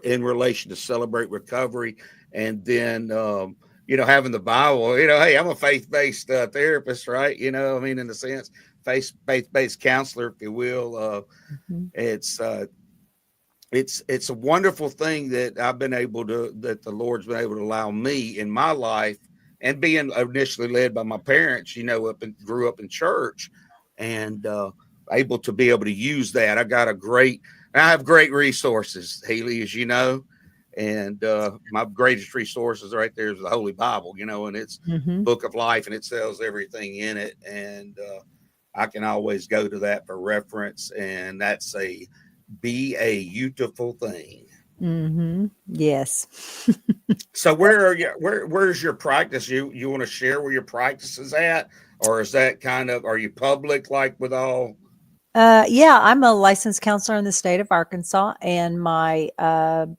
in relation to Celebrate Recovery, and then, having the Bible, hey, I'm a faith-based therapist, right? In a sense, faith-based counselor, if you will. It's a wonderful thing that that the Lord's been able to allow me in my life. And being initially led by my parents, grew up in church, and able to be able to use that. I have great resources, Haley, as you know, and my greatest resources right there is the Holy Bible, and it's Book of Life, and it tells everything in it, and I can always go to that for reference, and that's a beautiful thing. Yes. So where's your practice? You want to share where your practice is at, or is that are you public, like with all? Yeah, I'm a licensed counselor in the state of Arkansas, and my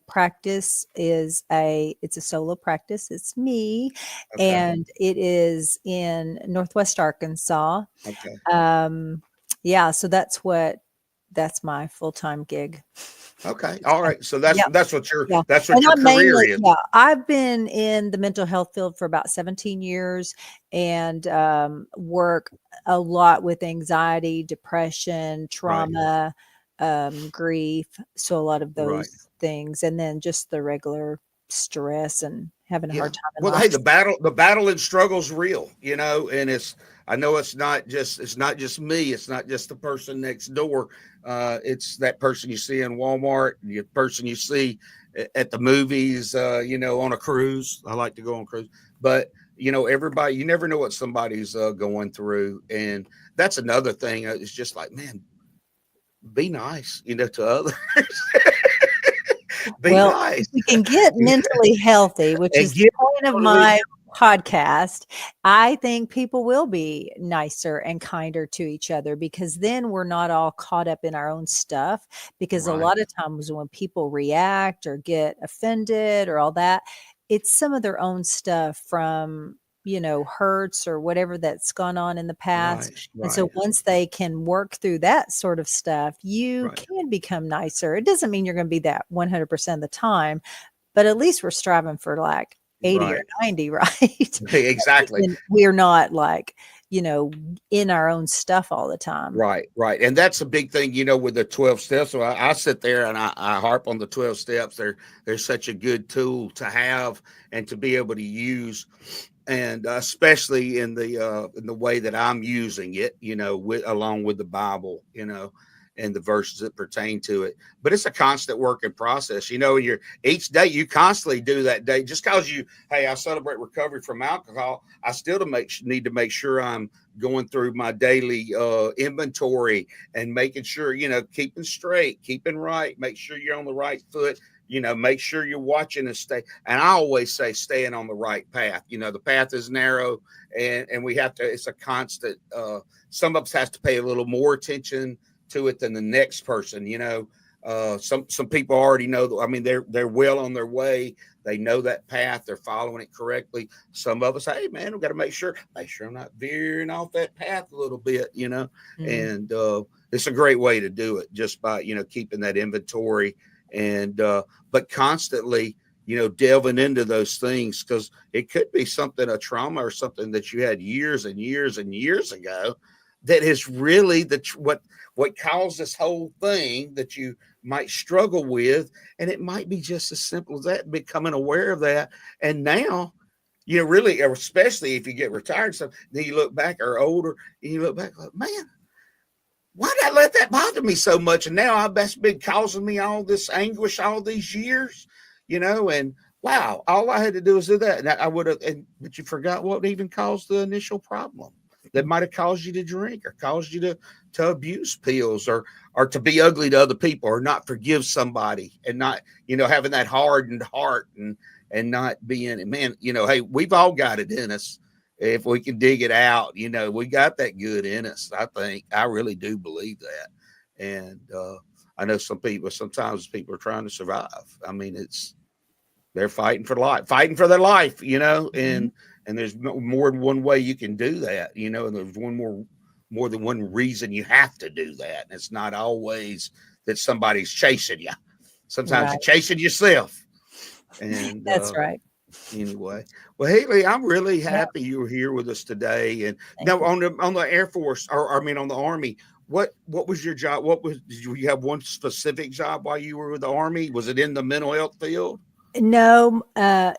practice it's a solo practice. It's me, Okay. and it is in Northwest Arkansas. Okay. Yeah, so that's my full-time gig. Okay. All right. So that's what your Yeah. that's what And your I'm career mainly, is. yeah, I've been in the mental health field for about 17 years, and work a lot with anxiety, depression, trauma, grief. So a lot of Right. those things, and then just the regular stress and having a hard time in Well, life. hey, the battle and struggle's real, you know, and I know it's not just me. It's not just the person next door. It's that person you see in Walmart, the person you see at the movies, you know, on a cruise. I like to go on cruise, but you know, everybody, you never know what somebody's going through. And that's another thing. It's just like, man, be nice, you know, to others. Be nice. If we can get mentally healthy, which is the point of my podcast, I think people will be nicer and kinder to each other, because then we're not all caught up in our own stuff. Because a lot of times when people react or get offended or all that, it's some of their own stuff from, you know, hurts or whatever that's gone on in the past. And so once they can work through that sort of stuff, you can become nicer. It doesn't mean you're going to be that 100% of the time, but at least we're striving for like 80 or 90, right? Exactly. And we're not like, you know, in our own stuff all the time. Right. And that's a big thing, you know, with the 12 steps. So I sit there and I harp on the 12 steps. They're such a good tool to have and to be able to use. And especially in the way that I'm using it, you know, along with the Bible, you know, and the verses that pertain to it. But it's a constant working process. You know, each day you constantly do that day. Just because I celebrate recovery from alcohol, I still need to make sure I'm going through my daily inventory and making sure, you know, keeping straight, keeping right, make sure you're on the right foot. You know, make sure you're watching and and I always say staying on the right path. You know, the path is narrow and we have to, it's a constant, some of us has to pay a little more attention to it than the next person. You know, some people already know, I mean, they're well on their way. They know that path. They're following it correctly. Some of us, hey man, we got to make sure I'm not veering off that path a little bit, you know, and it's a great way to do it just by, you know, keeping that inventory. And but constantly, you know, delving into those things, because it could be something, a trauma or something that you had years and years and years ago that is really what caused this whole thing that you might struggle with. And it might be just as simple as that, becoming aware of that. And now, you know, really, especially if you get retired, so then you look back or older and you look back like, man, why did I let that bother me so much? And now that's been causing me all this anguish all these years, you know, and wow, all I had to do was do that. And I would have, but you forgot what even caused the initial problem that might have caused you to drink or caused you to abuse pills or to be ugly to other people or not forgive somebody and not, you know, having that hardened heart and not being, man, you know, hey, we've all got it in us. If we can dig it out, you know, we got that good in us. I really do believe that. And I know sometimes people are trying to survive. I mean, they're fighting for their life, you know, and there's more than one way you can do that, you know, and there's more than one reason you have to do that. And it's not always that somebody's chasing you. Sometimes you're chasing yourself. And that's right. Anyway, well, Haley, I'm really happy you were here with us today. And now on the Air Force, or I mean on the Army, what was your job? Did you have one specific job while you were with the Army? Was it in the mental health field? No,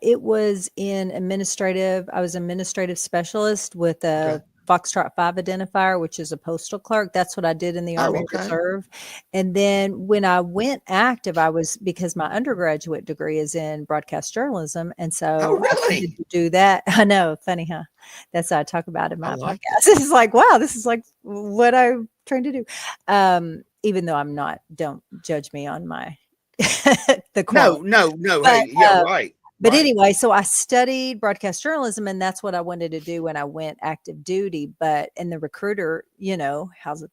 it was in administrative. I was administrative specialist with a Foxtrot 5 identifier, which is a postal clerk. That's what I did in the Army Reserve. And then when I went active, because my undergraduate degree is in broadcast journalism. And so I wanted to do that. I know, funny, huh? That's how I talk about it in my podcast. It's like, wow, this is like what I'm trying to do. Even though I'm not, don't judge me on my the quote. No. But, hey, right. But anyway, so I studied broadcast journalism, and that's what I wanted to do when I went active duty. And the recruiter, you know, how's it?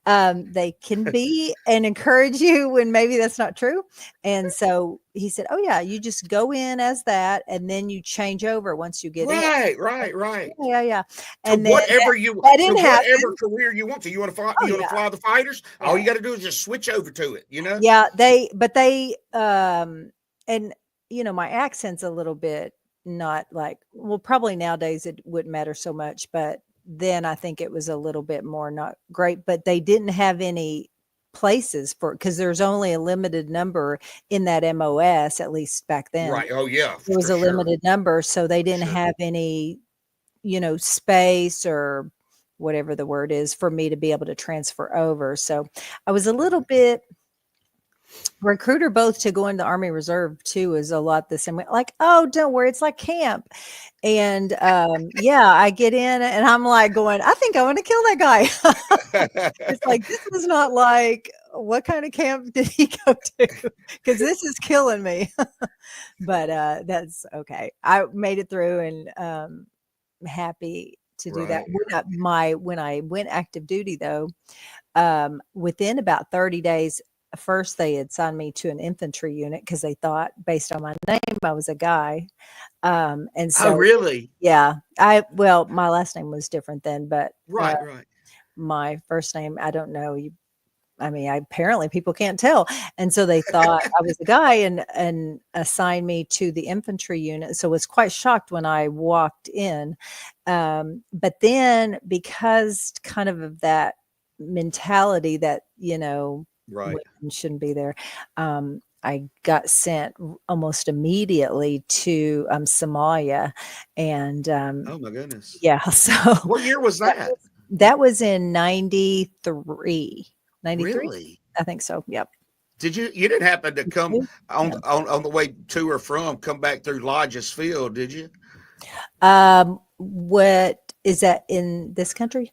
They can be and encourage you when maybe that's not true. And so he said, "Oh yeah, you just go in as that, and then you change over once you get in." Right. Yeah. And then whatever whatever career you want to, you want to fly, fly the fighters. Yeah. All you got to do is just switch over to it. You know. Yeah, and you know, my accent's a little bit not like, well, probably nowadays it wouldn't matter so much, but then I think it was a little bit more not great, but they didn't have any places because there's only a limited number in that MOS, at least back then. Right. Oh yeah. There was a limited number, so they didn't have any, space or whatever the word is for me to be able to transfer over. So I was a little bit recruiter both to go into the Army Reserve too is a lot the same way. Like, oh, don't worry, it's like camp. And I get in and I'm like going, I think I want to kill that guy. It's like, this is not like, what kind of camp did he go to? Because this is killing me. But that's okay. I made it through and I'm happy to do that. When I went active duty though, within about 30 days, first they had signed me to an infantry unit because they thought based on my name I was a guy, and so really, yeah, my last name was different then, but right, my first name, I don't know, apparently people can't tell, and so they thought I was a guy and assigned me to the infantry unit. So I was quite shocked when I walked in, but then because kind of that mentality that right, shouldn't be there. I got sent almost immediately to Somalia, and oh my goodness, yeah. So what year was that? That was in 93. 93? Really? I think so. Yep. Did you didn't happen to come on the way to or from, come back through Lodge's Field, did you? What is that in this country?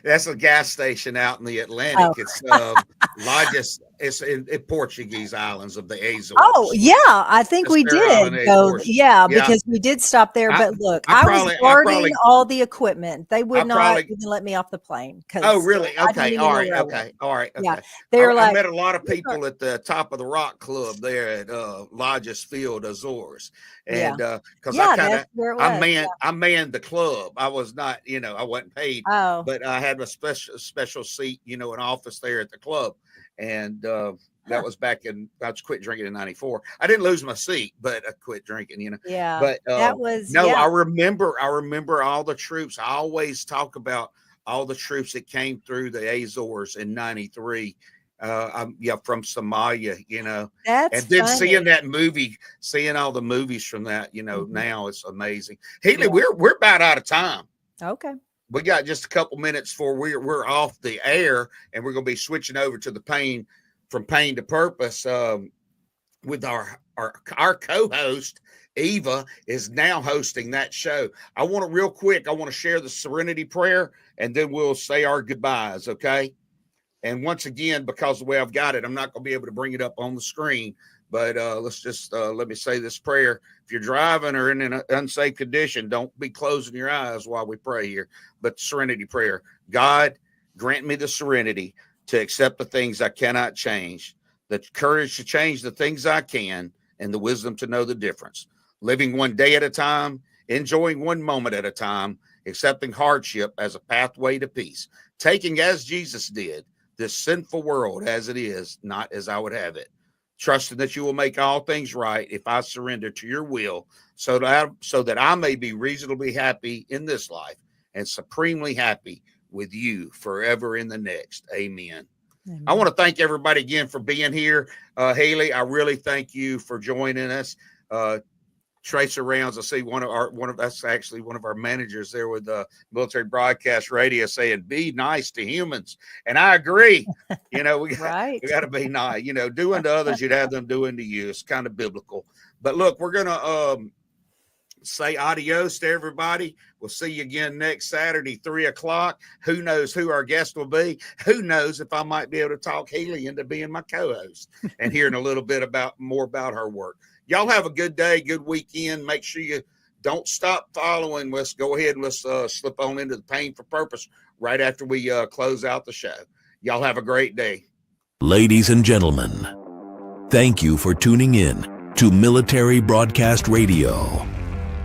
That's a gas station out in the Atlantic. Oh. It's Lodge's. It's in Portuguese islands of the Azores. Oh yeah, I think we did go. Yeah, because we did stop there. But look, I was guarding all the equipment. They would not even let me off the plane. Oh really? Okay. All right. Okay. Yeah, they're like. I met a lot of people at the top of the Rock Club there at Lodge's Field, Azores, and because I manned the club. I was not, I wasn't paid, but I had a special seat, an office there at the club. And that was back in, I quit drinking in 94. I didn't lose my seat, but I quit drinking, Yeah. But that was, I remember all the troops. I always talk about all the troops that came through the Azores in 93. From Somalia, That's and then funny. seeing all the movies from that, now it's amazing. Haley, we're about out of time. Okay. We got just a couple minutes before we're off the air, and we're going to be switching over to from pain to purpose with our co-host. Eva is now hosting that show. I want to share the Serenity Prayer, and then we'll say our goodbyes, okay? And once again, because the way I've got it, I'm not going to be able to bring it up on the screen, but let's just let me say this prayer. If you're driving or in an unsafe condition, don't be closing your eyes while we pray here. But Serenity Prayer. God, grant me the serenity to accept the things I cannot change, the courage to change the things I can, and the wisdom to know the difference. Living one day at a time, enjoying one moment at a time, accepting hardship as a pathway to peace, taking as Jesus did this sinful world as it is, not as I would have it. Trusting that you will make all things right if I surrender to your will, so that I may be reasonably happy in this life and supremely happy with you forever in the next. Amen. Amen. I want to thank everybody again for being here. Haley, I really thank you for joining us. Tracer Rounds, I see one of our managers there with Military Broadcast Radio saying, be nice to humans. And I agree. We got to be nice, doing to others, you'd have them doing to you. It's kind of biblical. But look, we're going to say adios to everybody. We'll see you again next Saturday, 3:00. Who knows who our guest will be? Who knows if I might be able to talk Haley into being my co-host and hearing a little bit more about her work. Y'all have a good day, good weekend. Make sure you don't stop following. Let's go ahead and let's slip on into the Pain for Purpose right after we close out the show. Y'all have a great day. Ladies and gentlemen, thank you for tuning in to Military Broadcast Radio.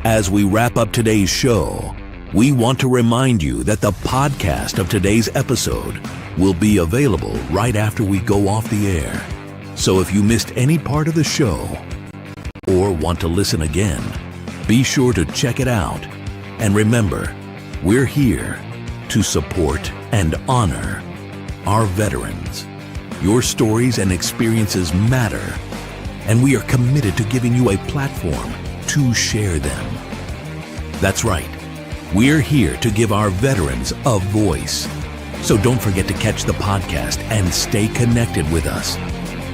As we wrap up today's show, we want to remind you that the podcast of today's episode will be available right after we go off the air. So if you missed any part of the show, or want to listen again, be sure to check it out. And remember, we're here to support and honor our veterans. Your stories and experiences matter, and we are committed to giving you a platform to share them. That's right. We're here to give our veterans a voice. So don't forget to catch the podcast and stay connected with us.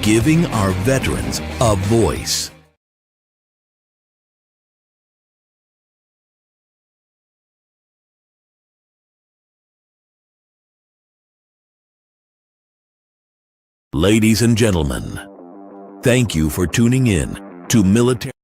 Giving our veterans a voice. Ladies and gentlemen, thank you for tuning in to Military